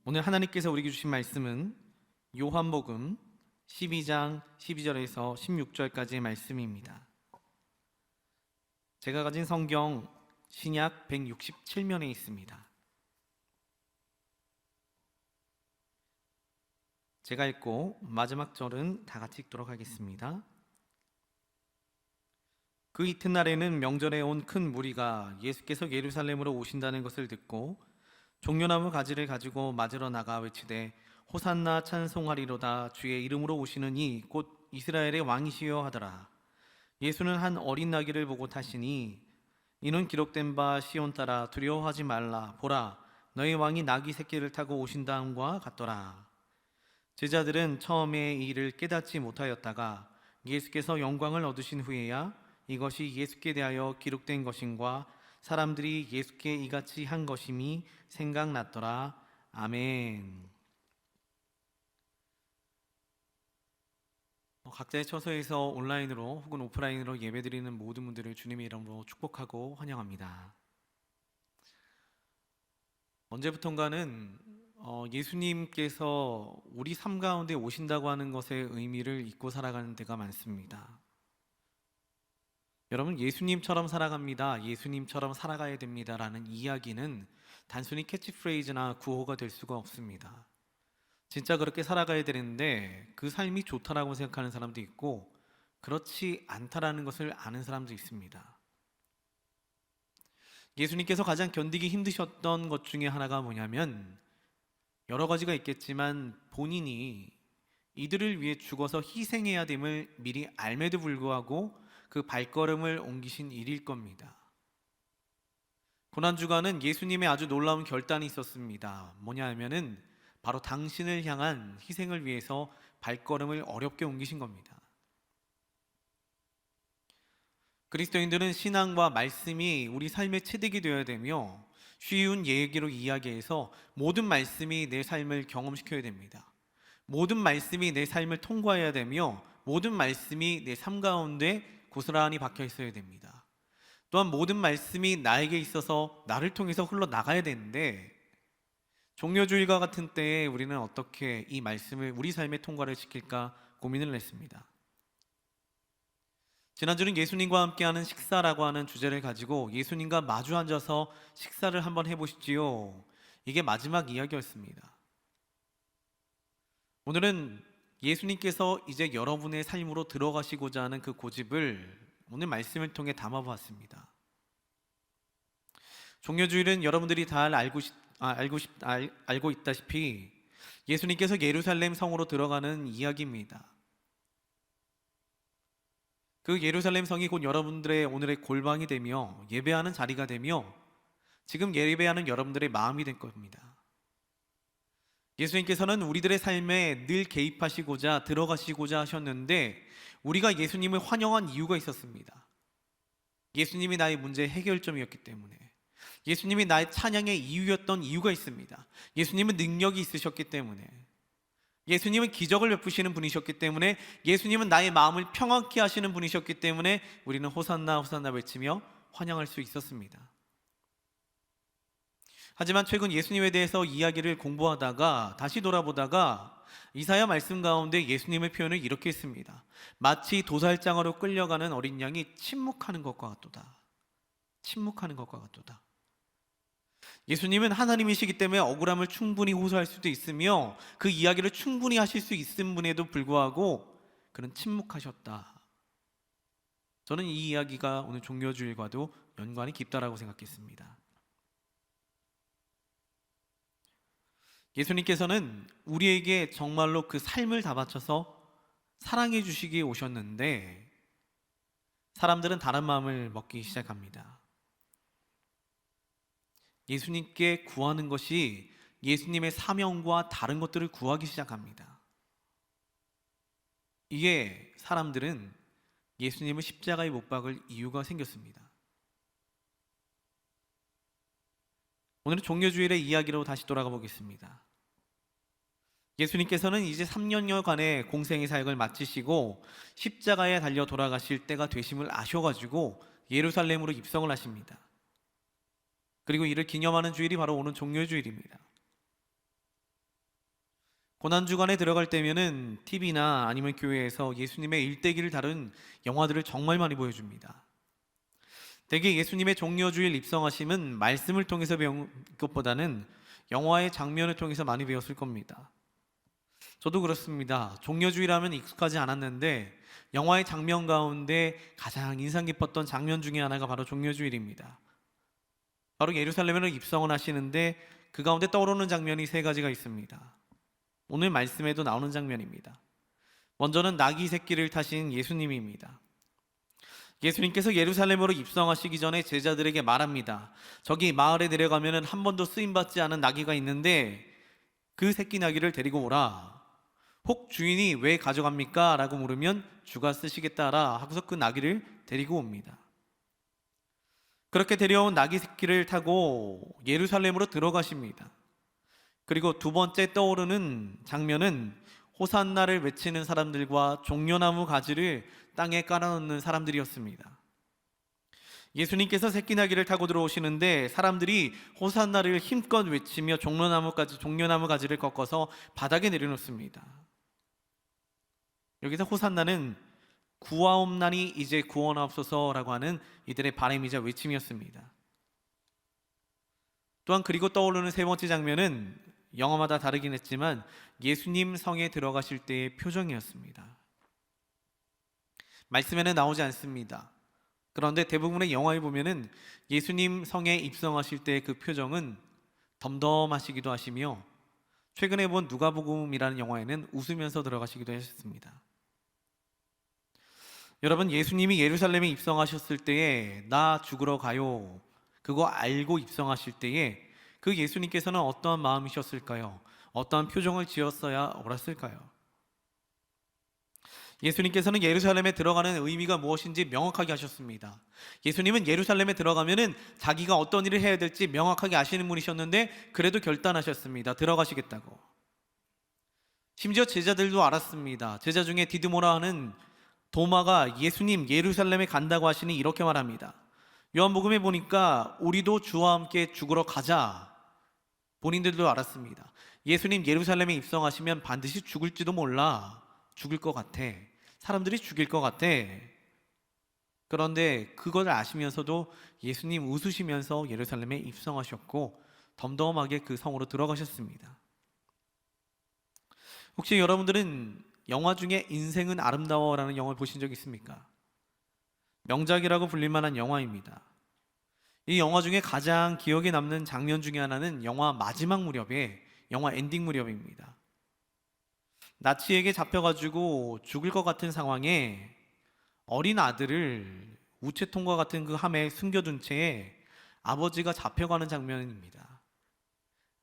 오늘 하나님께서 우리에게 주신 말씀은 요한복음 12장 12절에서 16절까지의 말씀입니다. 제가 가진 성경 신약 167면에 있습니다. 제가 읽고 마지막 절은 다 같이 읽도록 하겠습니다. 그 이튿날에는 명절에 온 큰 무리가 예수께서 예루살렘으로 오신다는 것을 듣고 종려나무 가지를 가지고 맞으러 나가 외치되 호산나 찬송하리로다 주의 이름으로 오시는 이 곧 이스라엘의 왕이시여 하더라. 예수는 한 어린 나귀를 보고 타시니 이는 기록된 바 시온 따라 두려워하지 말라 보라 너희 왕이 나귀 새끼를 타고 오신다함과 같더라. 제자들은 처음에 이 일을 깨닫지 못하였다가 예수께서 영광을 얻으신 후에야 이것이 예수께 대하여 기록된 것인과 사람들이 예수께 이같이 한 것임이 생각났더라. 아멘. 각자의 처소에서 온라인으로 혹은 오프라인으로 예배드리는 모든 분들을 주님의 이름으로 축복하고 환영합니다. 언제부턴가는 예수님께서 우리 삶 가운데 오신다고 하는 것의 의미를 잊고 살아가는 데가 많습니다. 여러분, 예수님처럼 살아갑니다, 예수님처럼 살아가야 됩니다 라는 이야기는 단순히 캐치프레이즈나 구호가 될 수가 없습니다. 진짜 그렇게 살아가야 되는데 그 삶이 좋다라고 생각하는 사람도 있고 그렇지 않다라는 것을 아는 사람도 있습니다. 예수님께서 가장 견디기 힘드셨던 것 중에 하나가 뭐냐면, 여러 가지가 있겠지만 본인이 이들을 위해 죽어서 희생해야 됨을 미리 알매도 불구하고 그 발걸음을 옮기신 일일 겁니다. 고난주간은 예수님의 아주 놀라운 결단이 있었습니다. 뭐냐 하면은 바로 당신을 향한 희생을 위해서 발걸음을 어렵게 옮기신 겁니다. 그리스도인들은 신앙과 말씀이 우리 삶의 체득이 되어야 되며 쉬운 얘기로 이야기해서 모든 말씀이 내 삶을 경험시켜야 됩니다. 모든 말씀이 내 삶을 통과해야 되며 모든 말씀이 내 삶 가운데 고스란히 박혀 있어야 됩니다. 또한 모든 말씀이 나에게 있어서 나를 통해서 흘러나가야 되는데, 종려주일과 같은 때에 우리는 어떻게 이 말씀을 우리 삶에 통과를 시킬까 고민을 했습니다. 지난주는 예수님과 함께하는 식사라고 하는 주제를 가지고 예수님과 마주 앉아서 식사를 한번 해보시지요, 이게 마지막 이야기였습니다. 오늘은 예수님께서 이제 여러분의 삶으로 들어가시고자 하는 그 고집을 오늘 말씀을 통해 담아보았습니다. 종려주일은 여러분들이 다 알고 있다시피 예수님께서 예루살렘 성으로 들어가는 이야기입니다. 그 예루살렘 성이 곧 여러분들의 오늘의 골방이 되며 예배하는 자리가 되며 지금 예배하는 여러분들의 마음이 될 겁니다. 예수님께서는 우리들의 삶에 늘 개입하시고자 들어가시고자 하셨는데 우리가 예수님을 환영한 이유가 있었습니다. 예수님이 나의 문제 해결점이었기 때문에, 예수님이 나의 찬양의 이유였던 이유가 있습니다. 예수님은 능력이 있으셨기 때문에, 예수님은 기적을 베푸시는 분이셨기 때문에, 예수님은 나의 마음을 평안케 하시는 분이셨기 때문에 우리는 호산나 호산나 외치며 환영할 수 있었습니다. 하지만 최근 예수님에 대해서 이야기를 공부하다가 다시 돌아보다가 이사야 말씀 가운데 예수님의 표현을 이렇게 했습니다. 마치 도살장으로 끌려가는 어린 양이 침묵하는 것과 같도다. 침묵하는 것과 같도다. 예수님은 하나님이시기 때문에 억울함을 충분히 호소할 수도 있으며 그 이야기를 충분히 하실 수 있은 분에도 불구하고 그는 침묵하셨다. 저는 이 이야기가 오늘 종려주일과도 연관이 깊다라고 생각했습니다. 예수님께서는 우리에게 정말로 그 삶을 다 바쳐서 사랑해 주시기에 오셨는데 사람들은 다른 마음을 먹기 시작합니다. 예수님께 구하는 것이 예수님의 사명과 다른 것들을 구하기 시작합니다. 이게 사람들은 예수님을 십자가에 못 박을 이유가 생겼습니다. 오늘은 종려주일의 이야기로 다시 돌아가 보겠습니다. 예수님께서는 이제 3년여간의 공생의 사역을 마치시고 십자가에 달려 돌아가실 때가 되심을 아셔가지고 예루살렘으로 입성을 하십니다. 그리고 이를 기념하는 주일이 바로 오는 종려주일입니다. 고난주간에 들어갈 때면은 TV나 아니면 교회에서 예수님의 일대기를 다룬 영화들을 정말 많이 보여줍니다. 대개 예수님의 종려주일 입성하심은 말씀을 통해서 배운 것보다는 영화의 장면을 통해서 많이 배웠을 겁니다. 저도 그렇습니다. 종려주일하면 익숙하지 않았는데 영화의 장면 가운데 가장 인상 깊었던 장면 중에 하나가 바로 종려주일입니다. 바로 예루살렘으로 입성을 하시는데 그 가운데 떠오르는 장면이 세 가지가 있습니다. 오늘 말씀에도 나오는 장면입니다. 먼저는 나귀 새끼를 타신 예수님입니다. 예수님께서 예루살렘으로 입성하시기 전에 제자들에게 말합니다. 저기 마을에 내려가면 한 번도 쓰임받지 않은 나귀가 있는데 그 새끼 나귀를 데리고 오라. 혹 주인이 왜 가져갑니까? 라고 물으면 주가 쓰시겠다라 하고서 그 나귀를 데리고 옵니다. 그렇게 데려온 나귀 새끼를 타고 예루살렘으로 들어가십니다. 그리고 두 번째 떠오르는 장면은 호산나를 외치는 사람들과 종려나무 가지를 땅에 깔아놓는 사람들이었습니다. 예수님께서 새끼 나귀를 타고 들어오시는데 사람들이 호산나를 힘껏 외치며 종려나무 가지를 꺾어서 바닥에 내려놓습니다. 여기서 호산나는 구하옵나니 이제 구원하옵소서라고 하는 이들의 바람이자 외침이었습니다. 또한 그리고 떠오르는 세 번째 장면은 영화마다 다르긴 했지만 예수님 성에 들어가실 때의 표정이었습니다. 말씀에는 나오지 않습니다. 그런데 대부분의 영화에 보면은 예수님 성에 입성하실 때의 그 표정은 덤덤하시기도 하시며 최근에 본 누가복음이라는 영화에는 웃으면서 들어가시기도 하셨습니다. 여러분, 예수님이 예루살렘에 입성하셨을 때에 나 죽으러 가요 그거 알고 입성하실 때에 그 예수님께서는 어떠한 마음이셨을까요? 어떠한 표정을 지었어야 옳았을까요? 예수님께서는 예루살렘에 들어가는 의미가 무엇인지 명확하게 하셨습니다. 예수님은 예루살렘에 들어가면은 자기가 어떤 일을 해야 될지 명확하게 아시는 분이셨는데 그래도 결단하셨습니다. 들어가시겠다고. 심지어 제자들도 알았습니다. 제자 중에 디드모라 하는 도마가 예수님 예루살렘에 간다고 하시니 이렇게 말합니다. 요한복음에 보니까 우리도 주와 함께 죽으러 가자. 본인들도 알았습니다. 예수님 예루살렘에 입성하시면 반드시 죽을지도 몰라. 죽을 것 같아. 사람들이 죽일 것 같아. 그런데 그걸 아시면서도 예수님 웃으시면서 예루살렘에 입성하셨고 덤덤하게 그 성으로 들어가셨습니다. 혹시 여러분들은 영화 중에 인생은 아름다워라는 영화를 보신 적 있습니까? 명작이라고 불릴 만한 영화입니다. 이 영화 중에 가장 기억에 남는 장면 중에 하나는 영화 마지막 무렵에 영화 엔딩 무렵입니다. 나치에게 잡혀가지고 죽을 것 같은 상황에 어린 아들을 우체통과 같은 그 함에 숨겨둔 채 아버지가 잡혀가는 장면입니다.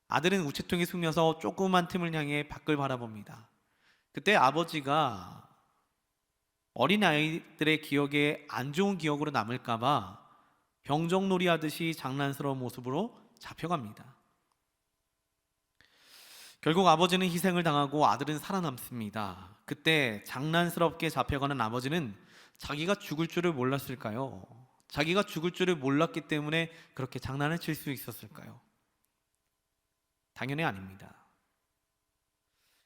아들은 우체통에 숨겨서 조그만 틈을 향해 밖을 바라봅니다. 그때 아버지가 어린 아이들의 기억에 안 좋은 기억으로 남을까봐 병정놀이 하듯이 장난스러운 모습으로 잡혀갑니다. 결국 아버지는 희생을 당하고 아들은 살아남습니다. 그때 장난스럽게 잡혀가는 아버지는 자기가 죽을 줄을 몰랐을까요? 자기가 죽을 줄을 몰랐기 때문에 그렇게 장난을 칠 수 있었을까요? 당연히 아닙니다.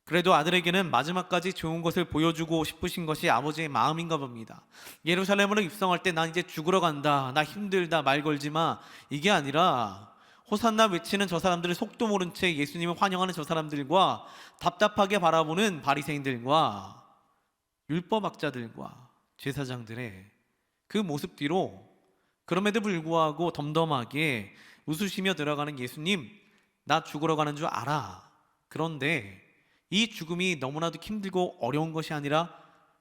그래도 아들에게는 마지막까지 좋은 것을 보여주고 싶으신 것이 아버지의 마음인가 봅니다. 예루살렘으로 입성할 때 난 이제 죽으러 간다, 나 힘들다, 말 걸지 마, 이게 아니라 호산나 외치는 저 사람들을 속도 모른 채 예수님을 환영하는 저 사람들과 답답하게 바라보는 바리새인들과 율법학자들과 제사장들의 그 모습 뒤로 그럼에도 불구하고 덤덤하게 웃으시며 들어가는 예수님, 나 죽으러 가는 줄 알아. 그런데 이 죽음이 너무나도 힘들고 어려운 것이 아니라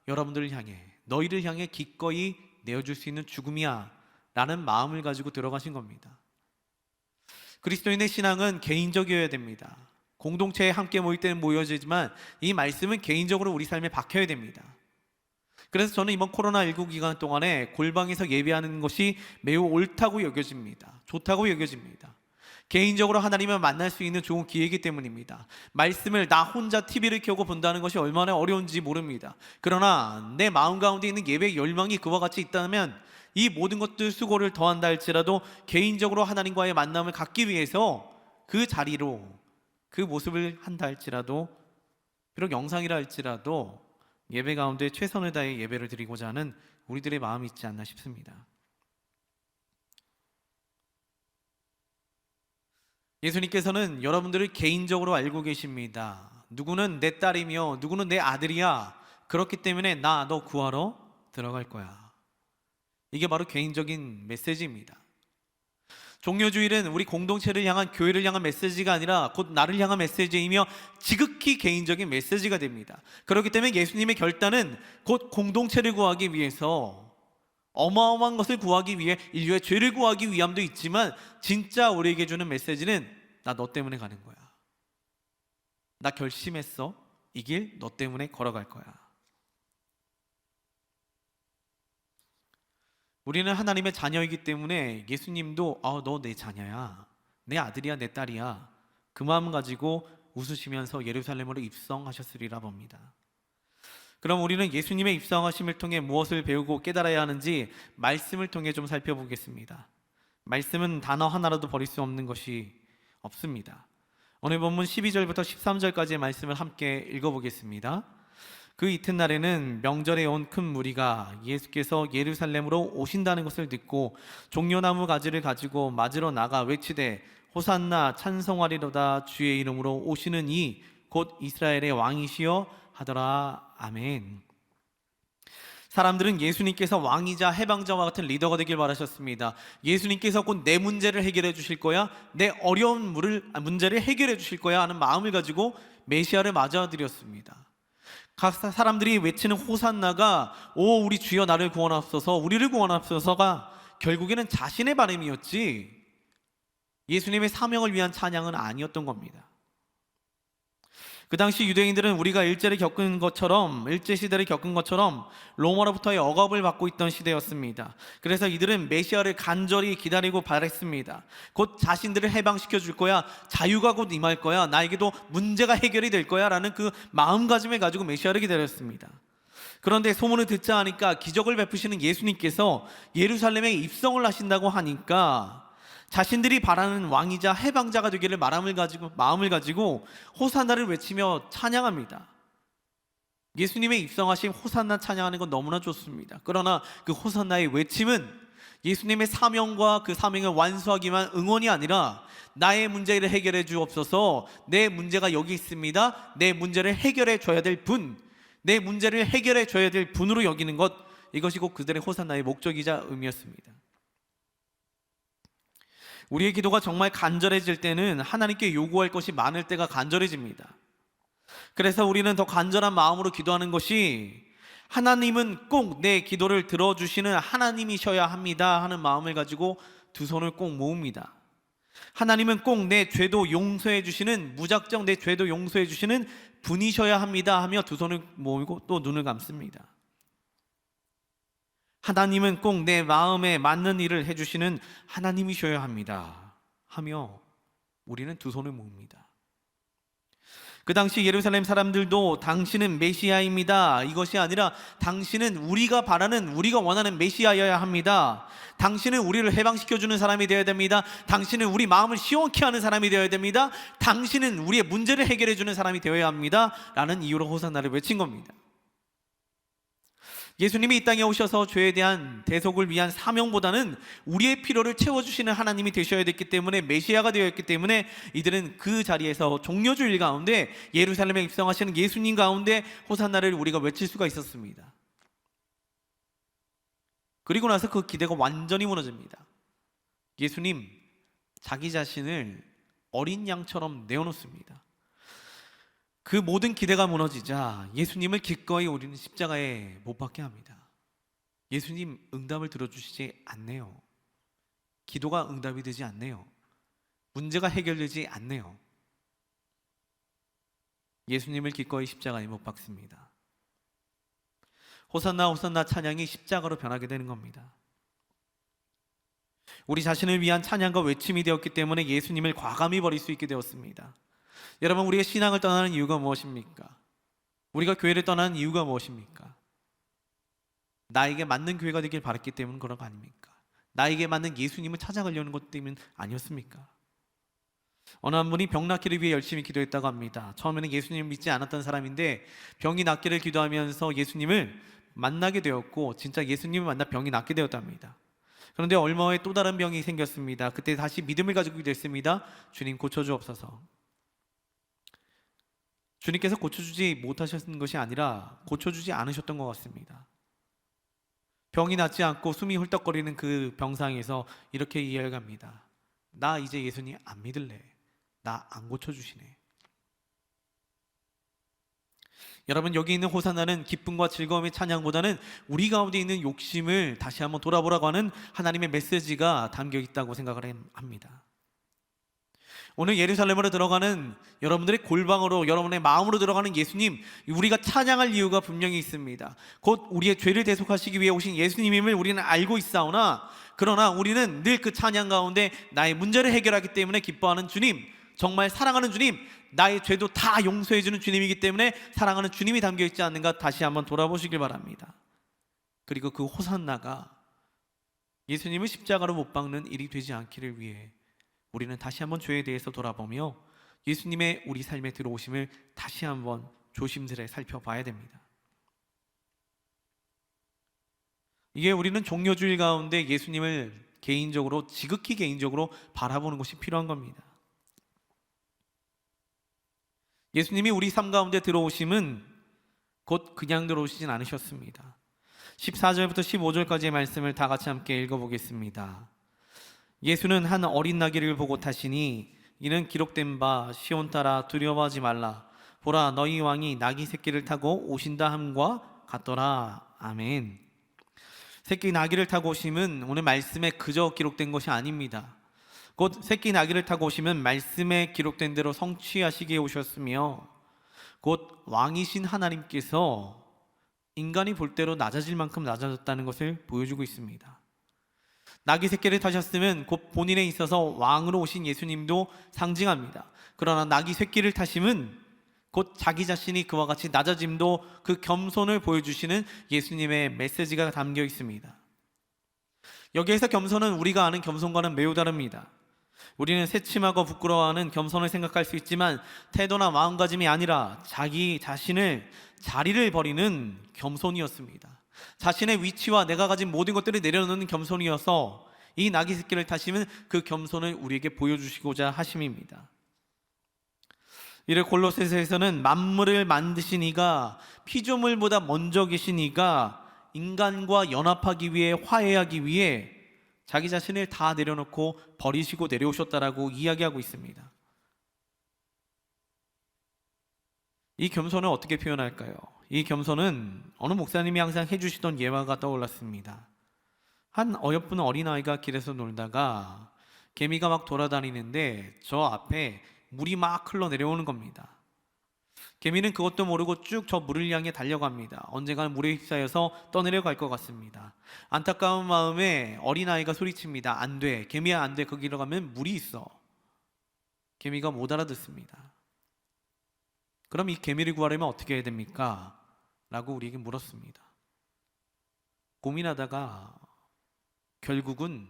여러분들을 향해, 너희를 향해 기꺼이 내어줄 수 있는 죽음이야 라는 마음을 가지고 들어가신 겁니다. 그리스도인의 신앙은 개인적이어야 됩니다. 공동체에 함께 모일 때는 모여지지만 이 말씀은 개인적으로 우리 삶에 박혀야 됩니다. 그래서 저는 이번 코로나19 기간 동안에 골방에서 예배하는 것이 매우 옳다고 여겨집니다. 좋다고 여겨집니다. 개인적으로 하나님을 만날 수 있는 좋은 기회이기 때문입니다. 말씀을 나 혼자 TV를 켜고 본다는 것이 얼마나 어려운지 모릅니다. 그러나 내 마음 가운데 있는 예배의 열망이 그와 같이 있다면 이 모든 것들 수고를 더한다 할지라도 개인적으로 하나님과의 만남을 갖기 위해서 그 자리로 그 모습을 한다 할지라도 비록 영상이라 할지라도 예배 가운데 최선을 다해 예배를 드리고자 하는 우리들의 마음이 있지 않나 싶습니다. 예수님께서는 여러분들을 개인적으로 알고 계십니다. 누구는 내 딸이며 누구는 내 아들이야. 그렇기 때문에 나 너 구하러 들어갈 거야. 이게 바로 개인적인 메시지입니다. 종료주일은 우리 공동체를 향한, 교회를 향한 메시지가 아니라 곧 나를 향한 메시지이며 지극히 개인적인 메시지가 됩니다. 그렇기 때문에 예수님의 결단은 곧 공동체를 구하기 위해서, 어마어마한 것을 구하기 위해 인류의 죄를 구하기 위함도 있지만 진짜 우리에게 주는 메시지는 나 너 때문에 가는 거야. 나 결심했어. 이 길 너 때문에 걸어갈 거야. 우리는 하나님의 자녀이기 때문에 예수님도 너 내 자녀야, 내 아들이야, 내 딸이야, 그 마음 가지고 웃으시면서 예루살렘으로 입성하셨으리라 봅니다. 그럼 우리는 예수님의 입성하심을 통해 무엇을 배우고 깨달아야 하는지 말씀을 통해 좀 살펴보겠습니다. 말씀은 단어 하나라도 버릴 수 없는 것이 없습니다. 오늘 본문 12절부터 13절까지의 말씀을 함께 읽어보겠습니다. 그 이튿날에는 명절에 온 큰 무리가 예수께서 예루살렘으로 오신다는 것을 듣고 종려나무 가지를 가지고 맞으러 나가 외치되 호산나 찬송하리로다 주의 이름으로 오시는 이 곧 이스라엘의 왕이시여 하더라. 아멘. 사람들은 예수님께서 왕이자 해방자와 같은 리더가 되길 바라셨습니다. 예수님께서 곧 내 문제를 해결해 주실 거야, 내 어려운 문제를 해결해 주실 거야 하는 마음을 가지고 메시아를 맞아들였습니다. 각 사람들이 외치는 호산나가 오 우리 주여 나를 구원하옵소서, 우리를 구원하옵소서가 결국에는 자신의 바람이었지 예수님의 사명을 위한 찬양은 아니었던 겁니다. 그 당시 유대인들은 우리가 일제시대를 겪은 것처럼 로마로부터의 억압을 받고 있던 시대였습니다. 그래서 이들은 메시아를 간절히 기다리고 바랬습니다. 곧 자신들을 해방시켜 줄 거야, 자유가 곧 임할 거야, 나에게도 문제가 해결이 될 거야 라는 그 마음가짐을 가지고 메시아를 기다렸습니다. 그런데 소문을 듣자 하니까 기적을 베푸시는 예수님께서 예루살렘에 입성을 하신다고 하니까 자신들이 바라는 왕이자 해방자가 되기를 마음을 가지고 호산나를 외치며 찬양합니다. 예수님의 입성하심 호산나 찬양하는 건 너무나 좋습니다. 그러나 그 호산나의 외침은 예수님의 사명과 그 사명을 완수하기만 응원이 아니라 나의 문제를 해결해 주옵소서, 내 문제가 여기 있습니다, 내 문제를 해결해 줘야 될 분, 내 문제를 해결해 줘야 될 분으로 여기는 것, 이것이 곧 그들의 호산나의 목적이자 의미였습니다. 우리의 기도가 정말 간절해질 때는 하나님께 요구할 것이 많을 때가 간절해집니다. 그래서 우리는 더 간절한 마음으로 기도하는 것이 하나님은 꼭 내 기도를 들어주시는 하나님이셔야 합니다 하는 마음을 가지고 두 손을 꼭 모읍니다. 하나님은 꼭 내 죄도 용서해 주시는, 무작정 내 죄도 용서해 주시는 분이셔야 합니다 하며 두 손을 모으고 또 눈을 감습니다. 하나님은 꼭 내 마음에 맞는 일을 해주시는 하나님이셔야 합니다 하며 우리는 두 손을 모읍니다. 그 당시 예루살렘 사람들도 당신은 메시아입니다, 이것이 아니라 당신은 우리가 원하는 메시아여야 합니다, 당신은 우리를 해방시켜주는 사람이 되어야 됩니다, 당신은 우리 마음을 시원케 하는 사람이 되어야 됩니다, 당신은 우리의 문제를 해결해주는 사람이 되어야 합니다 라는 이유로 호산나를 외친 겁니다. 예수님이 이 땅에 오셔서 죄에 대한 대속을 위한 사명보다는 우리의 필요를 채워주시는 하나님이 되셔야 됐기 때문에, 메시아가 되었기 때문에 이들은 그 자리에서 종려주일 가운데 예루살렘에 입성하시는 예수님 가운데 호산나를 우리가 외칠 수가 있었습니다. 그리고 나서 그 기대가 완전히 무너집니다. 예수님 자기 자신을 어린 양처럼 내어놓습니다. 그 모든 기대가 무너지자 예수님을 기꺼이 우리는 십자가에 못 박게 합니다. 예수님 응답을 들어주시지 않네요. 기도가 응답이 되지 않네요. 문제가 해결되지 않네요. 예수님을 기꺼이 십자가에 못 박습니다. 호산나 호산나 찬양이 십자가로 변하게 되는 겁니다. 우리 자신을 위한 찬양과 외침이 되었기 때문에 예수님을 과감히 버릴 수 있게 되었습니다. 여러분, 우리가 신앙을 떠나는 이유가 무엇입니까? 우리가 교회를 떠나는 이유가 무엇입니까? 나에게 맞는 교회가 되길 바랐기 때문에 그런 거 아닙니까? 나에게 맞는 예수님을 찾아가려는 것 때문 아니었습니까? 어느 한 분이 병 낫기를 위해 열심히 기도했다고 합니다. 처음에는 예수님을 믿지 않았던 사람인데 병이 낫기를 기도하면서 예수님을 만나게 되었고 진짜 예수님을 만나 병이 낫게 되었답니다. 그런데 얼마 후에 또 다른 병이 생겼습니다. 그때 다시 믿음을 가지고 기도했습니다. 주님 고쳐주옵소서. 주님께서 고쳐주지 못하셨던 것이 아니라 고쳐주지 않으셨던 것 같습니다. 병이 낫지 않고 숨이 헐떡거리는 그 병상에서 이렇게 이야기합니다. 나 이제 예수님 안 믿을래. 나 안 고쳐주시네. 여러분, 여기 있는 호산나는 기쁨과 즐거움의 찬양보다는 우리 가운데 있는 욕심을 다시 한번 돌아보라고 하는 하나님의 메시지가 담겨 있다고 생각을 합니다. 오늘 예루살렘으로 들어가는 여러분들의 골방으로, 여러분의 마음으로 들어가는 예수님, 우리가 찬양할 이유가 분명히 있습니다. 곧 우리의 죄를 대속하시기 위해 오신 예수님임을 우리는 알고 있사오나, 그러나 우리는 늘 그 찬양 가운데 나의 문제를 해결하기 때문에 기뻐하는 주님, 정말 사랑하는 주님, 나의 죄도 다 용서해 주는 주님이기 때문에 사랑하는 주님이 담겨 있지 않는가 다시 한번 돌아보시길 바랍니다. 그리고 그 호산나가 예수님을 십자가로 못 박는 일이 되지 않기를 위해 우리는 다시 한번 죄에 대해서 돌아보며 예수님의 우리 삶에 들어오심을 다시 한번 조심스레 살펴봐야 됩니다. 이게 우리는 종려주일 가운데 예수님을 개인적으로, 지극히 개인적으로 바라보는 것이 필요한 겁니다. 예수님이 우리 삶 가운데 들어오심은 곧 그냥 들어오시진 않으셨습니다. 14절부터 15절까지의 말씀을 다 같이 함께 읽어보겠습니다. 예수는 한 어린 나귀를 보고 타시니 이는 기록된 바 시온 따라 두려워하지 말라 보라 너희 왕이 나귀 새끼를 타고 오신다 함과 같더라. 아멘. 새끼 나귀를 타고 오심은 오늘 말씀에 그저 기록된 것이 아닙니다. 곧 새끼 나귀를 타고 오시면 말씀에 기록된 대로 성취하시기에 오셨으며 곧 왕이신 하나님께서 인간이 볼 대로 낮아질 만큼 낮아졌다는 것을 보여주고 있습니다. 나귀 새끼를 타셨으면 곧 본인에 있어서 왕으로 오신 예수님도 상징합니다. 그러나 나귀 새끼를 타심은 곧 자기 자신이 그와 같이 낮아짐도 그 겸손을 보여주시는 예수님의 메시지가 담겨 있습니다. 여기에서 겸손은 우리가 아는 겸손과는 매우 다릅니다. 우리는 새침하고 부끄러워하는 겸손을 생각할 수 있지만 태도나 마음가짐이 아니라 자기 자신을, 자리를 버리는 겸손이었습니다. 자신의 위치와 내가 가진 모든 것들을 내려놓는 겸손이어서 이 나귀 새끼를 타시면 그 겸손을 우리에게 보여주시고자 하심입니다. 이를 골로새서에서는 만물을 만드신 이가 피조물보다 먼저 계신 이가 인간과 연합하기 위해, 화해하기 위해 자기 자신을 다 내려놓고 버리시고 내려오셨다라고 이야기하고 있습니다. 이 겸손을 어떻게 표현할까요? 이 겸손은 어느 목사님이 항상 해주시던 예화가 떠올랐습니다. 한 어여쁜 어린아이가 길에서 놀다가 개미가 막 돌아다니는데 저 앞에 물이 막 흘러내려오는 겁니다. 개미는 그것도 모르고 쭉 저 물을 향해 달려갑니다. 언젠가는 물에 휩싸여서 떠내려갈 것 같습니다. 안타까운 마음에 어린아이가 소리칩니다. 안 돼, 개미야 안 돼, 거기로 가면 물이 있어. 개미가 못 알아듣습니다. 그럼 이 개미를 구하려면 어떻게 해야 됩니까? 라고 우리에게 물었습니다. 고민하다가 결국은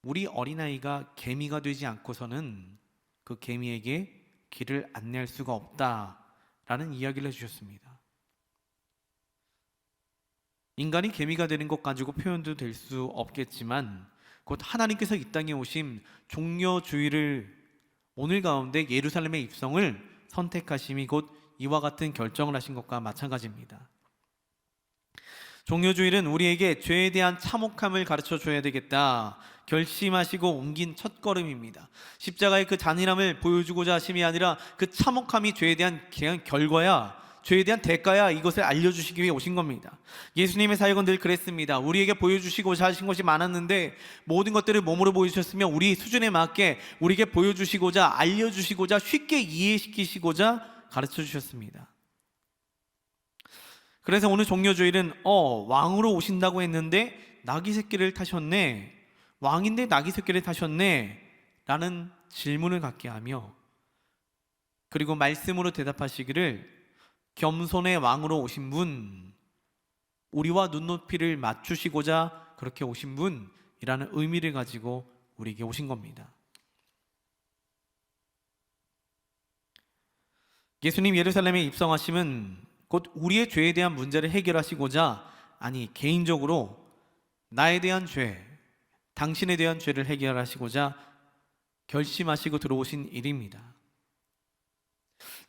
우리 어린아이가 개미가 되지 않고서는 그 개미에게 길을 안내할 수가 없다라는 이야기를 해주셨습니다. 인간이 개미가 되는 것 가지고 표현도 될 수 없겠지만 곧 하나님께서 이 땅에 오심 종려주의를 오늘 가운데 예루살렘의 입성을 선택하심이 곧 이와 같은 결정을 하신 것과 마찬가지입니다. 종려주일은 우리에게 죄에 대한 참혹함을 가르쳐 줘야 되겠다 결심하시고 옮긴 첫걸음입니다. 십자가의 그 잔인함을 보여주고자 하심이 아니라 그 참혹함이 죄에 대한 결과야, 죄에 대한 대가야, 이것을 알려주시기 위해 오신 겁니다. 예수님의 사역은 늘 그랬습니다. 우리에게 보여주시고자 하신 것이 많았는데 모든 것들을 몸으로 보여주셨으며 우리 수준에 맞게 우리에게 보여주시고자, 알려주시고자, 쉽게 이해시키시고자 가르쳐 주셨습니다. 그래서 오늘 종려주일은 왕으로 오신다고 했는데 나귀 새끼를 타셨네, 왕인데 나귀 새끼를 타셨네 라는 질문을 갖게 하며, 그리고 말씀으로 대답하시기를 겸손의 왕으로 오신 분, 우리와 눈높이를 맞추시고자 그렇게 오신 분이라는 의미를 가지고 우리에게 오신 겁니다. 예수님 예루살렘에 입성하심은 곧 우리의 죄에 대한 문제를 해결하시고자, 아니 개인적으로 나에 대한 죄, 당신에 대한 죄를 해결하시고자 결심하시고 들어오신 일입니다.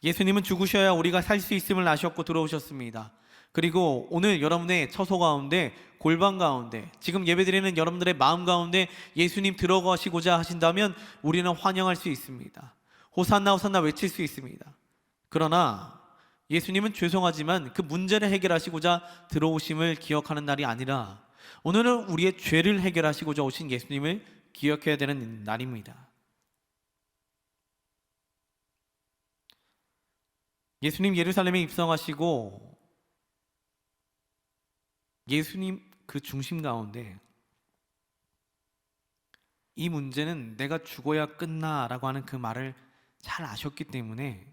예수님은 죽으셔야 우리가 살 수 있음을 아셨고 들어오셨습니다. 그리고 오늘 여러분의 처소 가운데, 골방 가운데, 지금 예배드리는 여러분들의 마음 가운데 예수님 들어가시고자 하신다면 우리는 환영할 수 있습니다. 호산나 호산나 외칠 수 있습니다. 그러나 예수님은 죄송하지만 그 문제를 해결하시고자 들어오심을 기억하는 날이 아니라 오늘은 우리의 죄를 해결하시고자 오신 예수님을 기억해야 되는 날입니다. 예수님 예루살렘에 입성하시고 예수님 그 중심 가운데 이 문제는 내가 죽어야 끝나 라고 하는 그 말을 잘 아셨기 때문에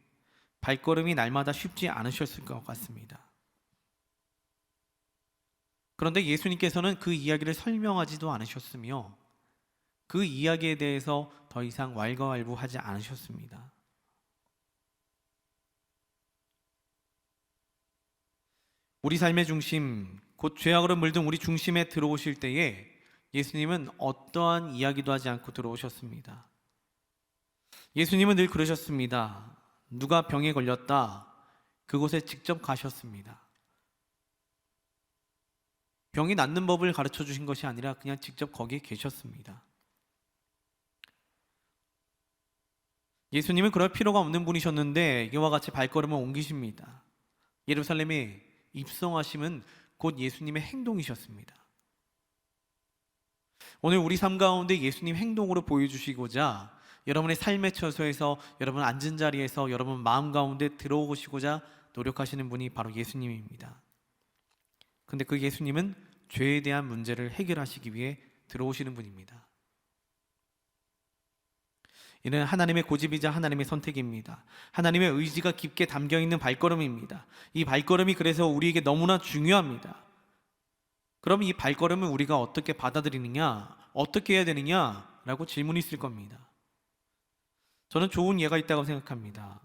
발걸음이 날마다 쉽지 않으셨을 것 같습니다. 그런데 예수님께서는 그 이야기를 설명하지도 않으셨으며 그 이야기에 대해서 더 이상 왈가왈부하지 않으셨습니다. 우리 삶의 중심, 곧 죄악으로 물든 우리 중심에 들어오실 때에 예수님은 어떠한 이야기도 하지 않고 들어오셨습니다. 예수님은 늘 그러셨습니다. 누가 병에 걸렸다, 그곳에 직접 가셨습니다. 병이 낫는 법을 가르쳐 주신 것이 아니라 그냥 직접 거기에 계셨습니다. 예수님은 그럴 필요가 없는 분이셨는데 이와 같이 발걸음을 옮기십니다. 예루살렘에 입성하심은 곧 예수님의 행동이셨습니다. 오늘 우리 삶 가운데 예수님 행동으로 보여주시고자 여러분의 삶의 처소에서, 여러분 앉은 자리에서, 여러분 마음 가운데 들어오시고자 노력하시는 분이 바로 예수님입니다. 근데 그 예수님은 죄에 대한 문제를 해결하시기 위해 들어오시는 분입니다. 이는 하나님의 고집이자 하나님의 선택입니다. 하나님의 의지가 깊게 담겨있는 발걸음입니다. 이 발걸음이 그래서 우리에게 너무나 중요합니다. 그럼 이 발걸음을 우리가 어떻게 받아들이느냐, 어떻게 해야 되느냐 라고 질문이 있을 겁니다. 저는 좋은 예가 있다고 생각합니다.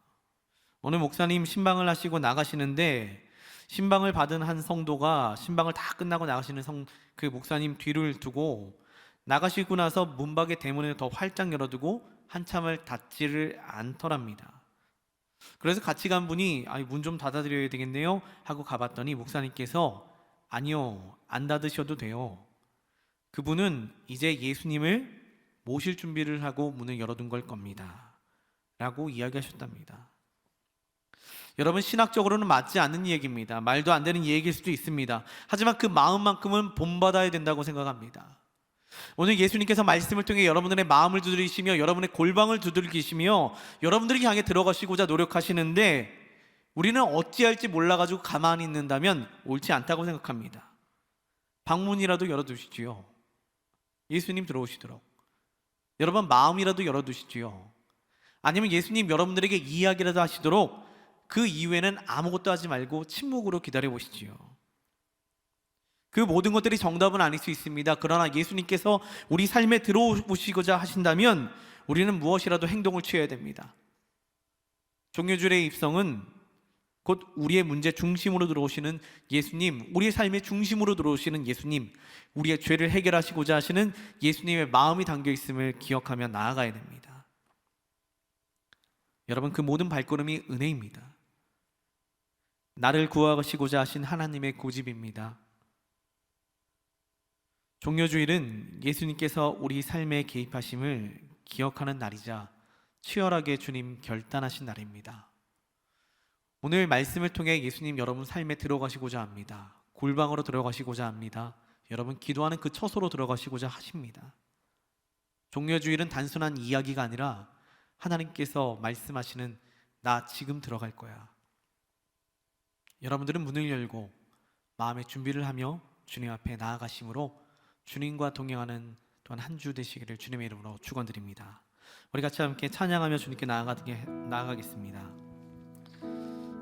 오늘 목사님 신방을 하시고 나가시는데 신방을 받은 한 성도가 신방을 다 끝나고 나가시는 그 목사님 뒤를 두고 나가시고 나서 문밖의 대문을 더 활짝 열어두고 한참을 닫지를 않더랍니다. 그래서 같이 간 분이 문 좀 닫아드려야 되겠네요 하고 가봤더니 목사님께서 아니요, 안 닫으셔도 돼요. 그분은 이제 예수님을 모실 준비를 하고 문을 열어둔 걸 겁니다 라고 이야기하셨답니다. 여러분, 신학적으로는 맞지 않는 얘기입니다. 말도 안 되는 얘기일 수도 있습니다. 하지만 그 마음만큼은 본받아야 된다고 생각합니다. 오늘 예수님께서 말씀을 통해 여러분들의 마음을 두드리시며 여러분의 골방을 두들기시며 여러분들이 향해 들어가시고자 노력하시는데 우리는 어찌할지 몰라가지고 가만히 있는다면 옳지 않다고 생각합니다. 방문이라도 열어두시지요. 예수님 들어오시도록. 여러분 마음이라도 열어두시지요. 아니면 예수님 여러분들에게 이야기라도 하시도록 그 이후에는 아무것도 하지 말고 침묵으로 기다려보시지요. 그 모든 것들이 정답은 아닐 수 있습니다. 그러나 예수님께서 우리 삶에 들어오시고자 하신다면 우리는 무엇이라도 행동을 취해야 됩니다. 종료주일의 입성은 곧 우리의 문제 중심으로 들어오시는 예수님, 우리의 삶의 중심으로 들어오시는 예수님, 우리의 죄를 해결하시고자 하시는 예수님의 마음이 담겨 있음을 기억하며 나아가야 됩니다. 여러분, 그 모든 발걸음이 은혜입니다. 나를 구하시고자 하신 하나님의 고집입니다. 종료주일은 예수님께서 우리 삶에 개입하심을 기억하는 날이자 치열하게 주님 결단하신 날입니다. 오늘 말씀을 통해 예수님 여러분 삶에 들어가시고자 합니다. 골방으로 들어가시고자 합니다. 여러분 기도하는 그 처소로 들어가시고자 하십니다. 종료주일은 단순한 이야기가 아니라 하나님께서 말씀하시는 나 지금 들어갈 거야. 여러분들은 문을 열고 마음의 준비를 하며 주님 앞에 나아가심으로 주님과 동행하는 또한 한 주 되시기를 주님의 이름으로 축원드립니다. 우리 같이 함께 찬양하며 주님께 나아가겠습니다.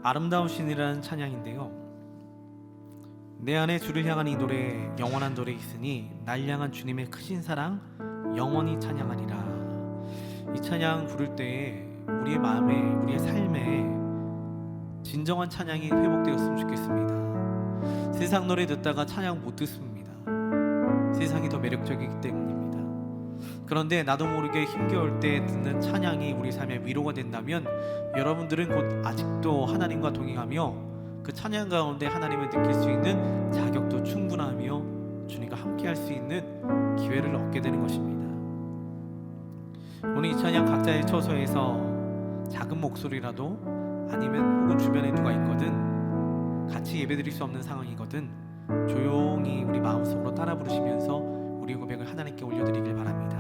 아름다우신이라는 찬양인데요, 내 안에 주를 향한 이 노래 영원한 노래 있으니 날 향한 주님의 크신 사랑 영원히 찬양하리라. 이 찬양 부를 때에 우리의 마음에, 우리의 삶에 진정한 찬양이 회복되었으면 좋겠습니다. 세상 노래 듣다가 찬양 못 듣습니다. 세상이 더 매력적이기 때문입니다. 그런데 나도 모르게 힘겨울 때 듣는 찬양이 우리 삶의 위로가 된다면 여러분들은 곧 아직도 하나님과 동행하며 그 찬양 가운데 하나님을 느낄 수 있는 자격도 충분하며 주님과 함께 할 수 있는 기회를 얻게 되는 것입니다. 오늘 이 찬양 각자의 처소에서 작은 목소리라도 아니면 혹은 주변에 누가 있거든 같이 예배드릴 수 없는 상황이거든 조용히 우리 마음속으로 따라 부르시면서 우리 고백을 하나님께 올려드리길 바랍니다.